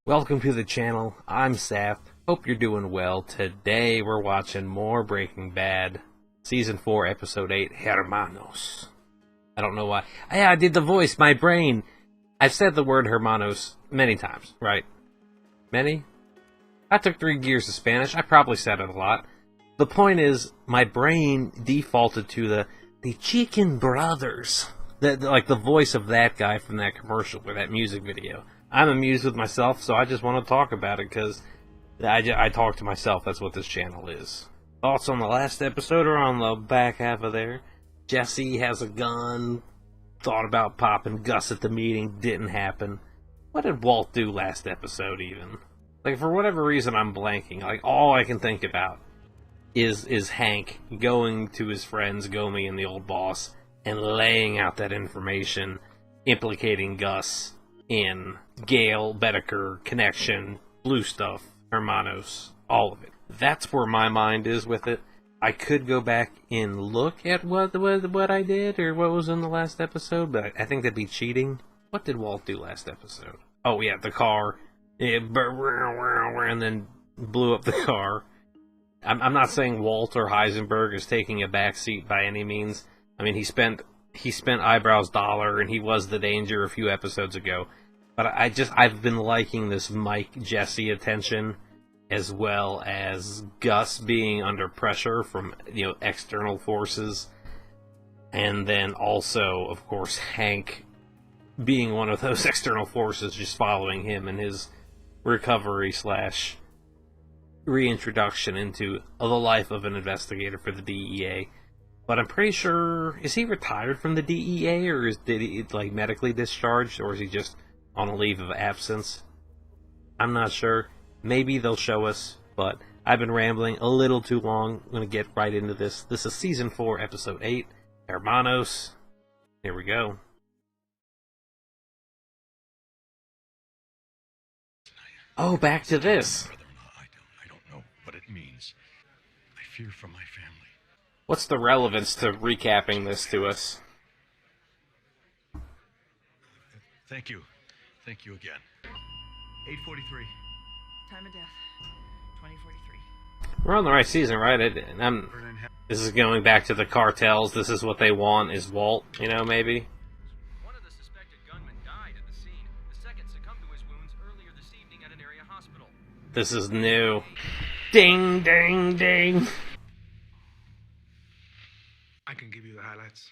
Welcome to the channel. I'm Saf. Hope you're doing well. Today we're watching more Breaking Bad. Season 4, Episode 8, Hermanos. I don't know why. Yeah, I did the voice, my brain. I've said the word Hermanos many times, right? Many? I took 3 years of Spanish. I probably said it a lot. The point is, my brain defaulted to the Chicken Brothers. Like the voice of that guy from that commercial or that music video. I'm amused with myself, so I just want to talk about it because I talk to myself. That's what this channel is. Thoughts on the last episode are on the back half of there. Jesse has a gun. Thought about popping Gus at the meeting. Didn't happen. What did Walt do last episode even? Like, for whatever reason, I'm blanking. Like, all I can think about is Hank going to his friends, Gomi and the old boss, and laying out that information implicating Gus in Gale, Bedecker, connection, blue stuff, Hermanos, all of it. That's where my mind is with it. I could go back and look at what I did or what was in the last episode, but I think that'd be cheating. What did Walt do last episode? Oh yeah, the car. And then blew up the car. I'm not saying Walt or Heisenberg is taking a backseat by any means. I mean, he spent Eyebrows dollar, and he was the danger a few episodes ago. But I've been liking this Mike Jesse attention, as well as Gus being under pressure from external forces, and then also, of course, Hank being one of those external forces, just following him in his recovery / reintroduction into the life of an investigator for the DEA. But I'm pretty sure, is he retired from the DEA, or did he medically discharged, or is he just on a leave of absence? I'm not sure. Maybe they'll show us, but I've been rambling a little too long. I'm going to get right into this. This is Season 4, Episode 8, Hermanos. Here we go. Oh, back to this. I don't know what it means. I fear for my family. What's the relevance to recapping this to us? Thank you. Thank you again. 8:43. Time of death, 2043. We're on the right season, right? This is going back to the cartels. This is what they want, is Walt, maybe? One of the suspected gunmen died at the scene. The second succumbed to his wounds earlier this evening at an area hospital. This is new. Ding, ding, ding. I can give you the highlights.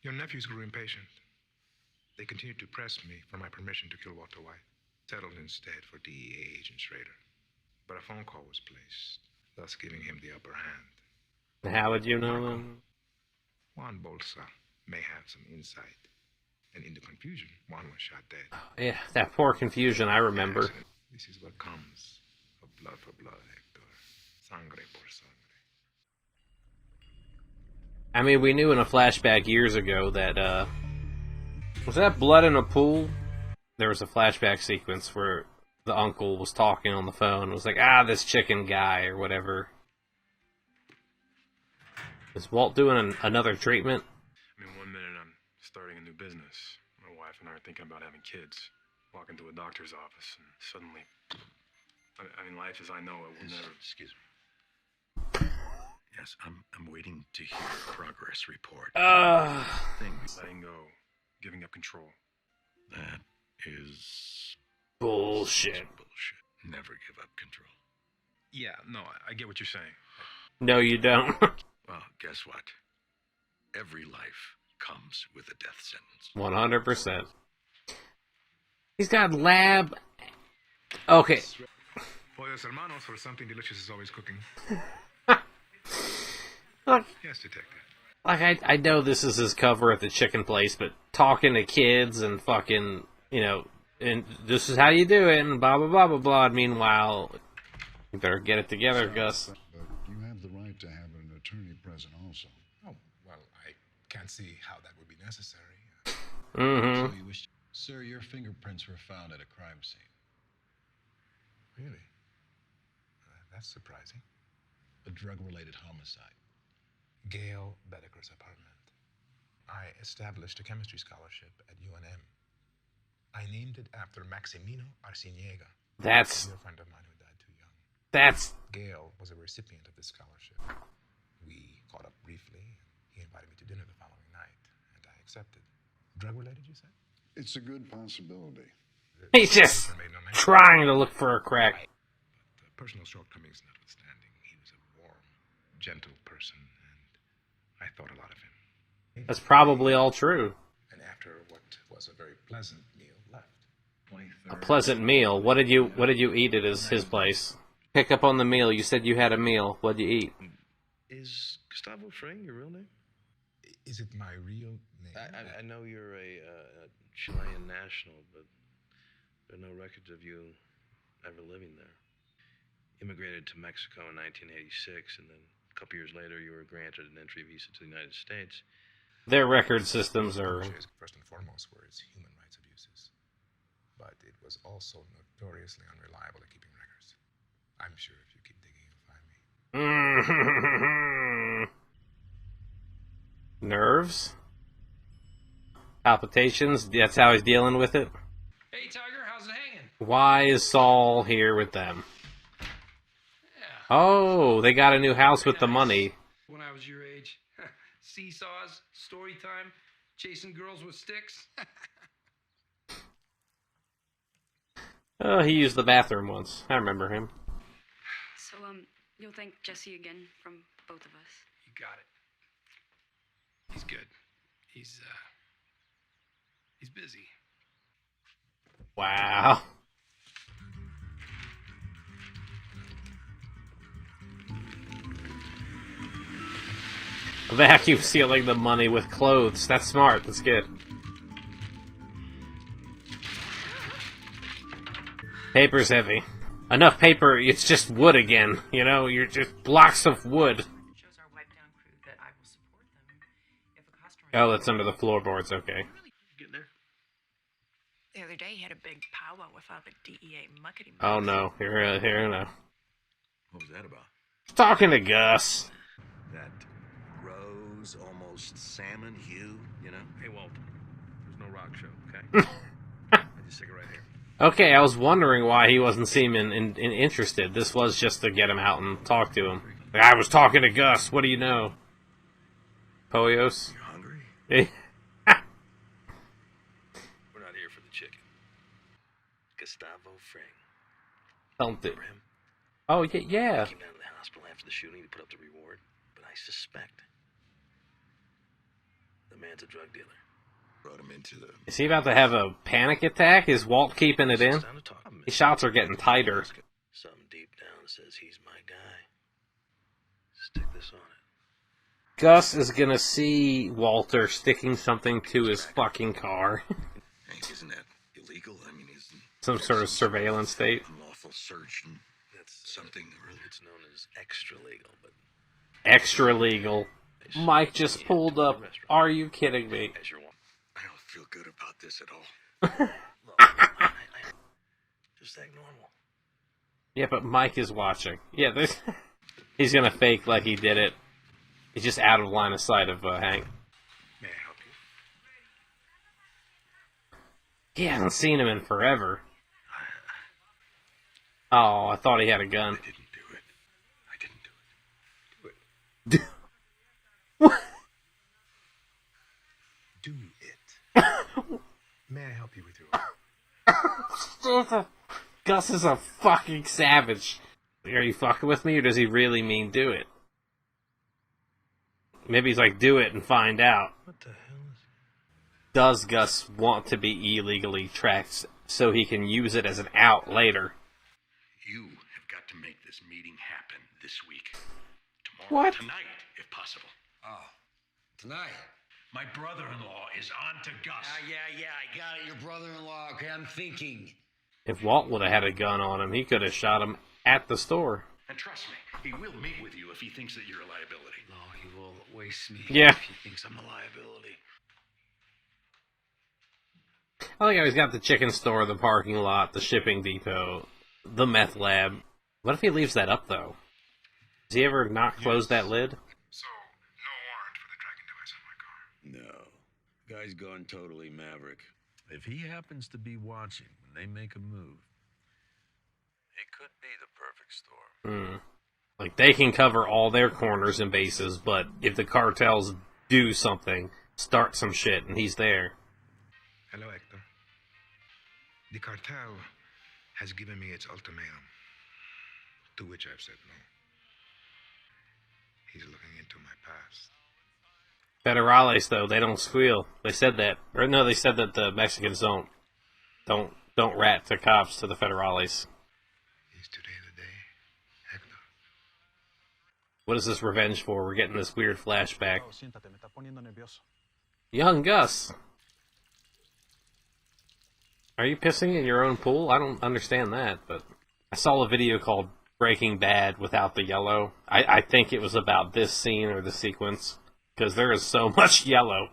Your nephews grew impatient. They continued to press me for my permission to kill Walter White. Settled instead for DEA agent Schrader. But a phone call was placed, thus giving him the upper hand. How would you know them? Juan Bolsa may have some insight. And in the confusion, Juan was shot dead. Yeah, that poor confusion, I remember. This is what comes of blood for blood, Hector. Sangre por sangre. I mean, we knew in a flashback years ago that, was that blood in a pool? There was a flashback sequence where the uncle was talking on the phone and was like, this chicken guy, or whatever. Is Walt doing another treatment? I mean, one minute I'm starting a new business. My wife and I are thinking about having kids. Walk into a doctor's office and suddenly, I mean, life as I know it will never... Excuse me. Yes, I'm waiting to hear a progress report. Things letting go, giving up control. That is bullshit. Bullshit. Never give up control. Yeah, no, I get what you're saying. No, you don't. Well, guess what? Every life comes with a death sentence. 100%. He's got lab... Okay. Pollos Hermanos, or something delicious is always cooking. Look, Yes, detective. like, I know this is his cover at the chicken place, but talking to kids and fucking, and this is how you do it, and blah, blah, blah, blah, blah. Meanwhile, you better get it together, Gus. But you have the right to have an attorney present also. Oh, well, I can't see how that would be necessary. Mm-hmm. So you wish... Sir, your fingerprints were found at a crime scene. Really? That's surprising. A drug-related homicide. Gale Bedecker's apartment. I established a chemistry scholarship at UNM. I named it after Maximino Arciniega. That's A dear friend of mine who died too young. that's Gail was a recipient of this scholarship. We caught up briefly, and he invited me to dinner the following night, and I accepted. Drug-related, you said? It's a good possibility. he's just trying to look for a crack. But personal shortcomings notwithstanding, he was a warm, gentle person, and I thought a lot of him. That's probably all true. And after what was a very pleasant meal, left. A pleasant meal. What did you eat at his place? Pick up on the meal. You said you had a meal. What did you eat? Is Gustavo Fring your real name? Is it my real name? I know you're a Chilean national, but there are no records of you ever living there. Immigrated to Mexico in 1986, and then a couple years later you were granted an entry visa to the United States. Their record systems are... First and foremost were its human rights abuses. But it was also notoriously unreliable at keeping records. I'm sure if you keep digging, you'll find me. Nerves? Palpitations? That's how he's dealing with it? Hey, Tiger, how's it hanging? Why is Saul here with them? Yeah. Oh, they got a new house with the money. When I was your age. Seesaws, story time, chasing girls with sticks. Oh, he used the bathroom once. I remember him. So, you'll thank Jesse again from both of us. You got it. He's good. He's busy. Wow. Vacuum sealing the money with clothes. That's smart. That's good. Paper's heavy. Enough paper, it's just wood again. You know, you're just blocks of wood. Shows our wipe down crew that I will support them if a customer. Oh, that's under the floorboards. Okay. Getting there? The other day, he had a big powwow with all the DEA muckety. Oh no, here no. What was that about? Talking to Gus. That rose, almost salmon hue, you know? Hey, Walt. There's no rock show, okay? I just stick it right here. Okay, I was wondering why he wasn't seeming interested. This was just to get him out and talk to him. I was talking to Gus. What do you know? Pollos? You hungry? We're not here for the chicken. Gustavo Fring. Don't do. Remember him? Oh yeah. Came down to the hospital after the shooting to put up the reward, but I suspect the man's a drug dealer. Brought him into the... Is he about to have a panic attack? Is Walt keeping it in? It's time to talk. His shots are getting tighter. Something deep down says he's my guy. Stick this on it. Gus is gonna see Walter sticking something to his fucking car. Hank, isn't that illegal? I mean, isn't... Some sort of surveillance state. Unlawful search and That's something really... It's known as extra legal, but Extra legal. Mike just pulled up. Are you kidding me? as you're I don't feel good about this at all. just act normal. Yeah, but Mike is watching. Yeah, he's gonna fake like he did it. He's just out of line of sight of Hank. May I help you? He hasn't seen him in forever. Oh, I thought he had a gun. I didn't do it. I didn't do it. What? Do it. May I help you with your... Gus is a fucking savage. Are you fucking with me, or does he really mean do it? Maybe he's like, do it and find out. What the hell is... Does Gus want to be illegally tracked so he can use it as an out later? You have got to make this meeting happen this week. Tomorrow. What? Tonight, if possible. Oh, tonight. My brother-in-law is on to Gus. Yeah, I got it. Your brother-in-law. Okay, I'm thinking. If Walt would have had a gun on him, he could have shot him at the store. And trust me, he will meet with you if he thinks that you're a liability. No, he will waste me Yeah. if he thinks I'm a liability. I like how he's got the chicken store, the parking lot, the shipping depot, the meth lab. What if he leaves that up, though? Does he ever not close that lid? So, no warrant for the tracking device on my car. No. Guy's gone totally maverick. If he happens to be watching when they make a move, It could be the perfect storm. Like, they can cover all their corners and bases, but if the cartels do something, start some shit, and he's there. Hello, Hector. The cartel has given me its ultimatum, to which I've said no. He's looking into my past. Federales, though, they don't squeal. They said that. Or no, they said that the Mexicans don't rat the cops to the Federales. Is today the day, Hector? What is this revenge for? We're getting this weird flashback. Young Gus! Are you pissing in your own pool? I don't understand that, but I saw a video called Breaking Bad without the yellow. I think it was about this scene or the sequence, because there is so much yellow.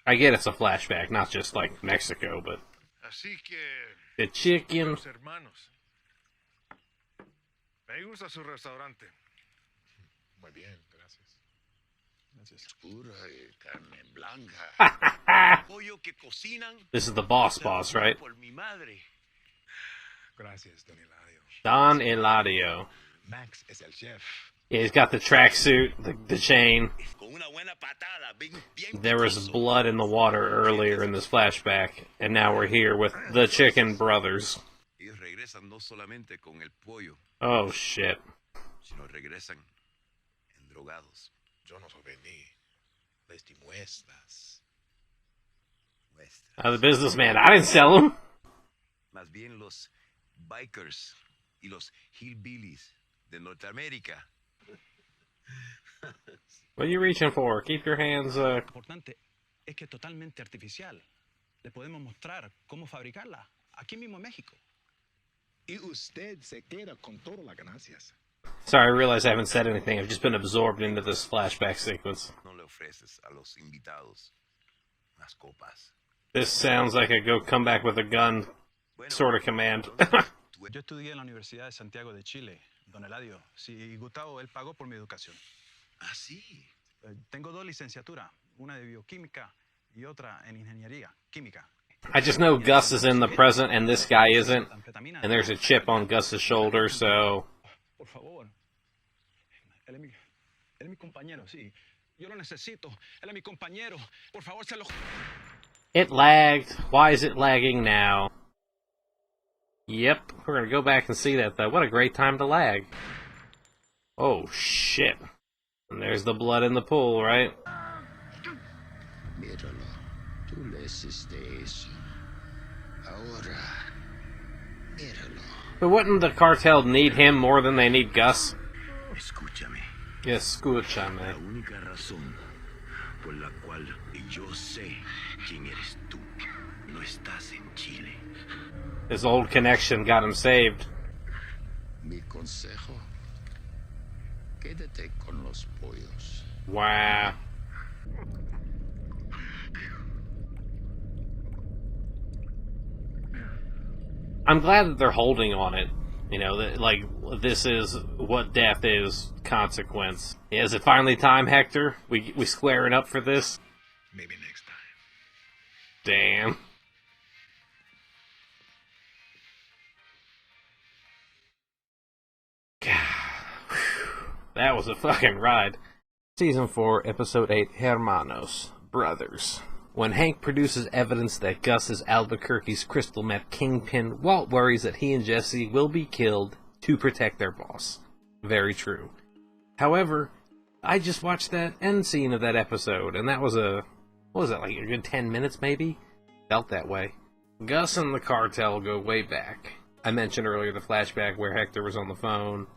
I get it's a flashback, not just like Mexico, but Así que, the chicken. los hermanos. Me gusta su restaurante. Muy bien, gracias. Pura carne blanca. Pollo que cocinan. This is the boss, right? Por mi madre. Gracias, Don Hilario. Don Eladio. Max is el chef. Yeah, he's got the tracksuit, the chain. Con una buena patada, bien There was blood in the water earlier in this flashback, and now we're here with the Chicken Brothers. Ellos regresan no solamente con el pollo, Oh, shit. sino regresan endrogados. Yo no souvenir. Les demuestras. The businessman. I didn't sell him. Más bien los bikers y los hillbillies de Norteamérica. What are you reaching for? Keep your hands, importante es que es totalmente artificial. Le podemos mostrar cómo fabricarla aquí mismo en México. Y usted se queda con todas las ganancias. Sorry, I realize I haven't said anything. I've just been absorbed into this flashback sequence. No le ofreces a los invitados unas copas. This sounds like a go come back with a gun sort of command. Yo estudié en la Universidad de Santiago de Chile, Don Eladio. Sí, y Gustavo, él pagó por mi educación. ¿Ah, sí? Tengo 2 licenciaturas, una de bioquímica y otra en ingeniería química. I just know Gus is in the present and this guy isn't. And there's a chip on Gus's shoulder, so... Por favor. Él es mi compañero, sí. Yo lo necesito. Él es mi compañero. Por favor, se lo... It lagged. Why is it lagging now? Yep, we're gonna go back and see that, though. What a great time to lag. Oh, shit. And there's the blood in the pool, right? Míralo. Tú le hiciste eso. Ahora, míralo. But wouldn't the cartel need him more than they need Gus? Escúchame. Escúchame. La única razón por la cual yo sé quién eres tú. No estás en Chile. His old connection got him saved. Mi consejo. Quédate con los pollos. Wow. I'm glad that they're holding on it. You know, that, like, this is what death is, consequence. Is it finally time, Hector? We squaring up for this? Maybe next time. Damn. That was a fucking ride. Season 4, Episode 8, Hermanos, Brothers. When Hank produces evidence that Gus is Albuquerque's crystal meth kingpin, Walt worries that he and Jesse will be killed to protect their boss. Very true. However, I just watched that end scene of that episode, and that was what was that, like a good 10 minutes maybe? Felt that way. Gus and the cartel go way back. I mentioned earlier the flashback where Hector was on the phone,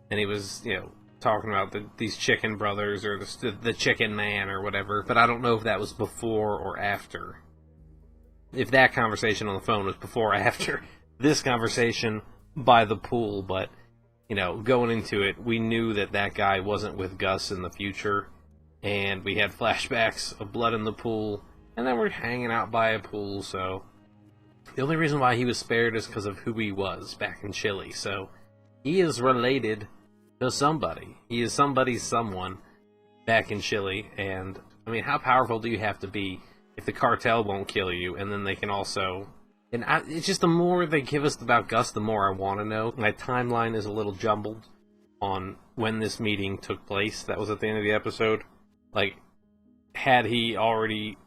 and he was, you know, talking about these chicken brothers or the chicken man or whatever, but I don't know if that was before or after. If that conversation on the phone was before or after this conversation by the pool, but, you know, going into it, we knew that that guy wasn't with Gus in the future, and we had flashbacks of blood in the pool, and then we're hanging out by a pool, so the only reason why he was spared is because of who he was back in Chile, so he is related to somebody. He is somebody's someone back in Chile, and I mean, how powerful do you have to be if the cartel won't kill you, and then they can also And it's just the more they give us about Gus, the more I want to know. My timeline is a little jumbled on when this meeting took place. That was at the end of the episode. Like, had he already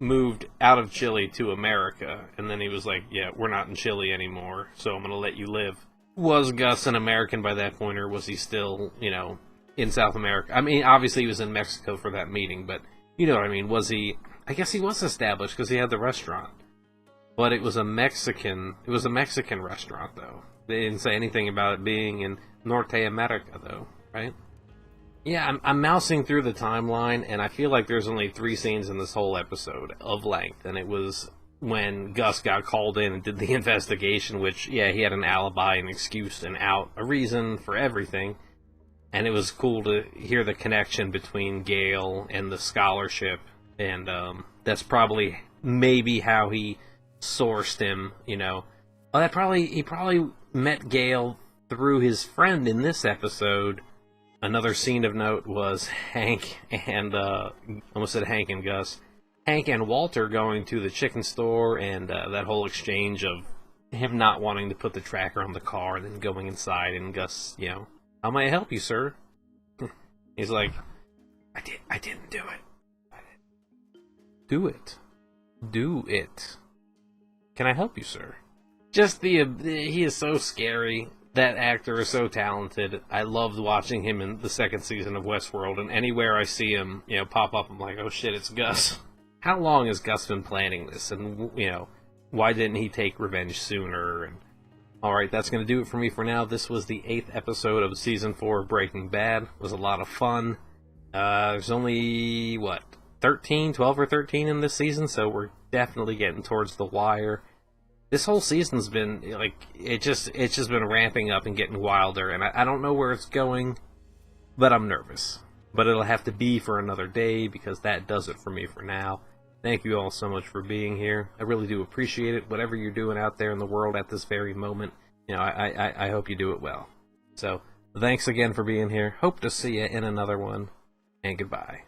moved out of Chile to America, and then he was like, yeah, we're not in Chile anymore, so I'm going to let you live. Was Gus an American by that point, or was he still, you know, in South America? I mean, obviously he was in Mexico for that meeting, but you know what I mean. Was he... I guess he was established because he had the restaurant. But it was a Mexican restaurant, though. They didn't say anything about it being in Norte America, though, right? Yeah, I'm mousing through the timeline, and I feel like there's only 3 scenes in this whole episode of length, and it was when Gus got called in and did the investigation, which, yeah, he had an alibi, an excuse, an out, a reason for everything, and it was cool to hear the connection between Gale and the scholarship, and that's probably maybe how he sourced him, you know. Oh, he probably met Gale through his friend in this episode. Another scene of note was Hank and, almost said Hank and Gus. Hank and Walter going to the chicken store, and that whole exchange of him not wanting to put the tracker on the car and then going inside, and Gus, you know, how may I help you, sir? He's like, I didn't do it. Do it. Do it. Can I help you, sir? Just he is so scary. That actor is so talented. I loved watching him in the 2nd season of Westworld, and anywhere I see him, you know, pop up, I'm like, oh shit, it's Gus. How long has Gus been planning this? And, you know, why didn't he take revenge sooner? And alright, that's going to do it for me for now. This was the 8th episode of Season 4 of Breaking Bad. It was a lot of fun. There's only, 12 or 13 in this season, so we're definitely getting towards the wire. This whole season's been, like, it's just been ramping up and getting wilder, and I don't know where it's going, but I'm nervous. But it'll have to be for another day, because that does it for me for now. Thank you all so much for being here. I really do appreciate it. Whatever you're doing out there in the world at this very moment, you know, I hope you do it well. So, thanks again for being here. Hope to see you in another one, and goodbye.